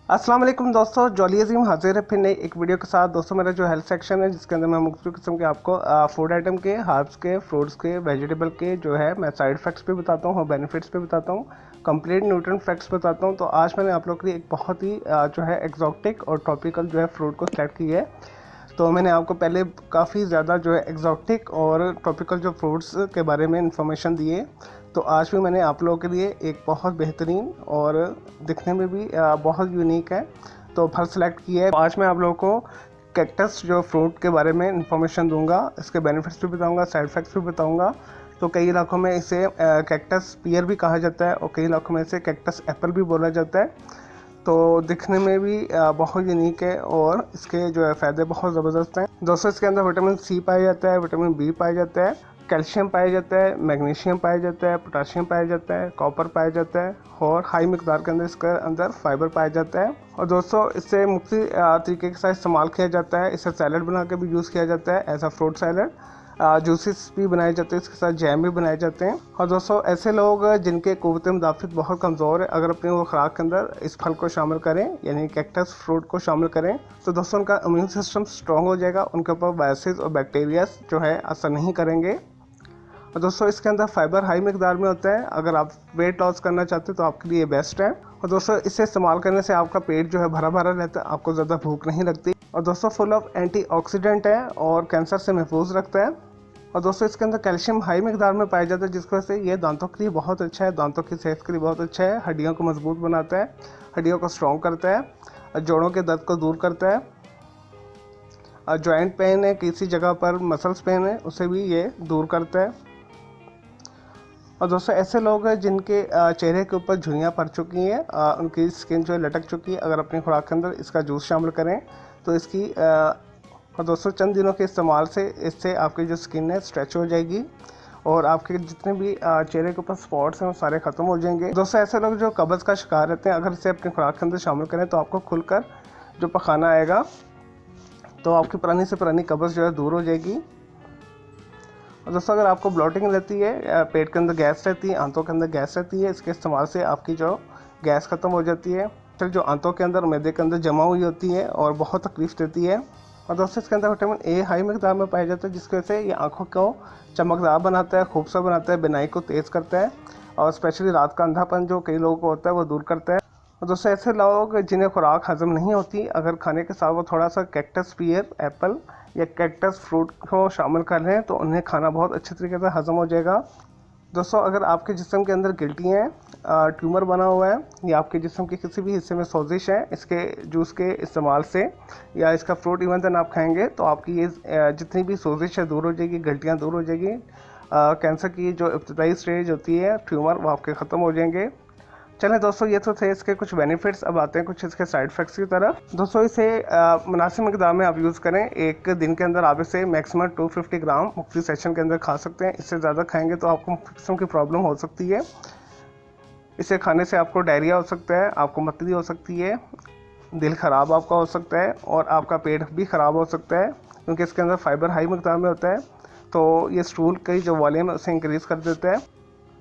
अस्सलाम वालेकुम दोस्तों, जॉली अजीम हाजिर है फिर नई एक वीडियो के साथ। दोस्तों मेरा जो हेल्थ सेक्शन है जिसके अंदर मैं मुख्तलिफ किस्म के आपको फूड आइटम के, हर्ब्स के, फ्रूट्स के, वेजिटेबल के जो है मैं साइड इफेक्ट्स भी बताता हूँ और बेनिफिट्स भी बताता हूँ, कंप्लीट न्यूट्रिएंट फैक्ट्स बताता हूँ। तो आज मैंने आप लोग के लिए एक बहुत ही जो है एक्जॉटिक और टॉपिकल जो है फ्रूट को सेलेक्ट किया है। तो मैंने आपको पहले काफ़ी ज़्यादा जो है एक्जॉटिक और टॉपिकल जो फ्रूट्स के बारे में इंफॉर्मेशन दिए। तो आज भी मैंने आप लोगों के लिए एक बहुत बेहतरीन और दिखने में भी बहुत यूनिक है तो फल सेलेक्ट किया है। आज मैं आप लोगों को कैक्टस जो फ्रूट के बारे में इंफॉर्मेशन दूंगा, इसके बेनिफिट्स भी बताऊंगा, साइड इफेक्ट्स भी बताऊंगा। तो कई इलाकों में इसे कैक्टस पियर भी कहा जाता है और कई इलाकों में इसे कैक्टस एप्पल भी बोला जाता है। तो दिखने में भी बहुत यूनिक है और इसके जो है फ़ायदे बहुत ज़बरदस्त हैं। दोस्तों इसके अंदर विटामिन सी पाया जाता है, विटामिन बी पाया जाता है, कैल्शियम पाया जाता है, मैग्नीशियम पाया जाता है, पोटाशियम पाया जाता है, कॉपर पाया जाता है और हाई मिकदार के अंदर इसके अंदर फाइबर पाया जाता है। और दोस्तों इससे मुख्तलिफ तरीके के साथ इस्तेमाल किया जाता है। इसे सैलड बना के भी यूज़ किया जाता है, as a fruit salad. Juices भी बनाए जाते हैं, इसके साथ जैम भी बनाए जाते हैं। और दोस्तों ऐसे लोग जिनके क़ुव्वत मुदाफ़त बहुत कमज़ोर है, अगर अपनी वो खुराक के अंदर इस फल को शामिल करें यानी कैक्टस फ्रूट को शामिल करें तो दोस्तों उनका इम्यून सिस्टम स्ट्रॉन्ग हो जाएगा, उनके ऊपर वायरसेस और बैक्टीरियाज जो है असर नहीं करेंगे। और दोस्तों इसके अंदर फाइबर हाई मिकदार में होता है, अगर आप वेट लॉस करना चाहते हैं तो आपके लिए बेस्ट है। और दोस्तों इसे इस्तेमाल करने से आपका पेट जो है भरा भरा रहता है, आपको ज़्यादा भूख नहीं लगती। और दोस्तों फुल ऑफ एंटीऑक्सीडेंट है और कैंसर से महफूज रखता है। और दोस्तों इसके अंदर कैल्शियम हाई मिकदार में पाया जाता है, जिसकी वजह से ये दांतों के लिए बहुत अच्छा है, दांतों की सेहत के लिए बहुत अच्छा है, हड्डियों को मजबूत बनाता है, हड्डियों को स्ट्रॉन्ग करता है, जोड़ों के दर्द को दूर करता है, जॉइंट पेन है, किसी जगह पर मसल्स पेन है उसे भी ये दूर करता है। और दोस्तों ऐसे लोग हैं जिनके चेहरे के ऊपर झुर्रियाँ पड़ चुकी हैं, उनकी स्किन जो है लटक चुकी है, अगर अपनी खुराक के अंदर इसका जूस शामिल करें तो इसकी और दोस्तों चंद दिनों के इस्तेमाल से इससे आपकी जो स्किन है स्ट्रेच हो जाएगी और आपके जितने भी चेहरे के ऊपर स्पॉट्स हैं वो सारे ख़त्म हो जाएंगे। दोस्तों ऐसे लोग जो कब्ज़ का शिकार रहते हैं, अगर इसे अपनी खुराक के अंदर शामिल करें तो आपको खुलकर जो पखाना आएगा तो आपकी पुरानी से पुरानी कब्ज़ जो है दूर हो जाएगी। और दोस्तों अगर आपको ब्लोटिंग रहती है, पेट के अंदर गैस रहती है, आंतों के अंदर गैस रहती है, इसके इस्तेमाल से आपकी जो गैस ख़त्म हो जाती है, फिर जो आंतों के अंदर मैदे के अंदर जमा हुई होती है और बहुत तकलीफ देती है। और दोस्तों इसके अंदर विटामिन ए हाई मिकदार में पाया जाता है, जिसकी वजह से ये आंखों को चमकदार बनाता है, खूबसूरत बनाता है, बिनाई को तेज़ करता है और स्पेशली रात का अंधापन जो कई लोगों को होता है वो दूर करता है। और दोस्तों ऐसे लोग जिन्हें खुराक हजम नहीं होती, अगर खाने के साथ वो थोड़ा सा कैक्टस पियर एप्पल या कैक्टस फ्रूट को शामिल कर लें तो उन्हें खाना बहुत अच्छे तरीके से हजम हो जाएगा। दोस्तों अगर आपके जिस्म के अंदर गिल्टी हैं, ट्यूमर बना हुआ है या आपके जिस्म के किसी भी हिस्से में सोजिश है, इसके जूस के इस्तेमाल से या इसका फ्रूट इवन दिन आप खाएंगे तो आपकी ये जितनी भी सोजिश है दूर हो जाएगी, गिल्टियाँ दूर हो जाएगी, कैंसर की जो इब्तदाई स्टेज होती है ट्यूमर वो आपके ख़त्म हो जाएंगे। चलें दोस्तों ये तो थे इसके कुछ बेनिफिट्स, अब आते हैं कुछ इसके साइड इफ़ेक्ट्स की तरफ। दोस्तों इसे मुनासिब मकदार में आप यूज़ करें, एक दिन के अंदर आप इसे मैक्सिमम 250 ग्राम मुख्तलिफ सेशन के अंदर खा सकते हैं। इससे ज़्यादा खाएंगे तो आपको किस्म की प्रॉब्लम हो सकती है। इसे खाने से आपको डायरिया हो सकता है, आपको मतली हो सकती है, दिल ख़राब आपका हो सकता है और आपका पेट भी ख़राब हो सकता है, क्योंकि इसके अंदर फाइबर हाई मकदार में होता है। तो ये स्टूल की जो वॉल्यूम है उसे इंक्रीज़ कर देता है।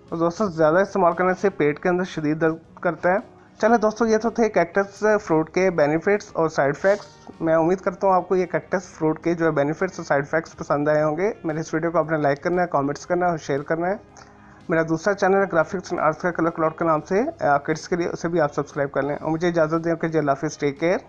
और दोस्तों ज़्यादा इस्तेमाल करने से पेट के अंदर शदीद दर्द करता है। चलो दोस्तों ये तो थे कैक्टस फ्रूट के बेनिफिट्स और साइड इफ़ेक्ट्स। मैं उम्मीद करता हूँ आपको ये कैक्टस फ्रूट के जो है बेनिफिट्स और साइड इफ़ेक्ट्स पसंद आए होंगे। मेरे इस वीडियो को आपने लाइक करना है, कमेंट्स करना है और शेयर करना है। मेरा दूसरा चैनल है ग्राफिक्स एंड आर्ट्स का कलर क्लॉट के नाम से किड्स के लिए, उसे भी आप सब्सक्राइब कर लें। और मुझे इजाज़त दें कि अल्लाह हाफ़िज़, टेक केयर।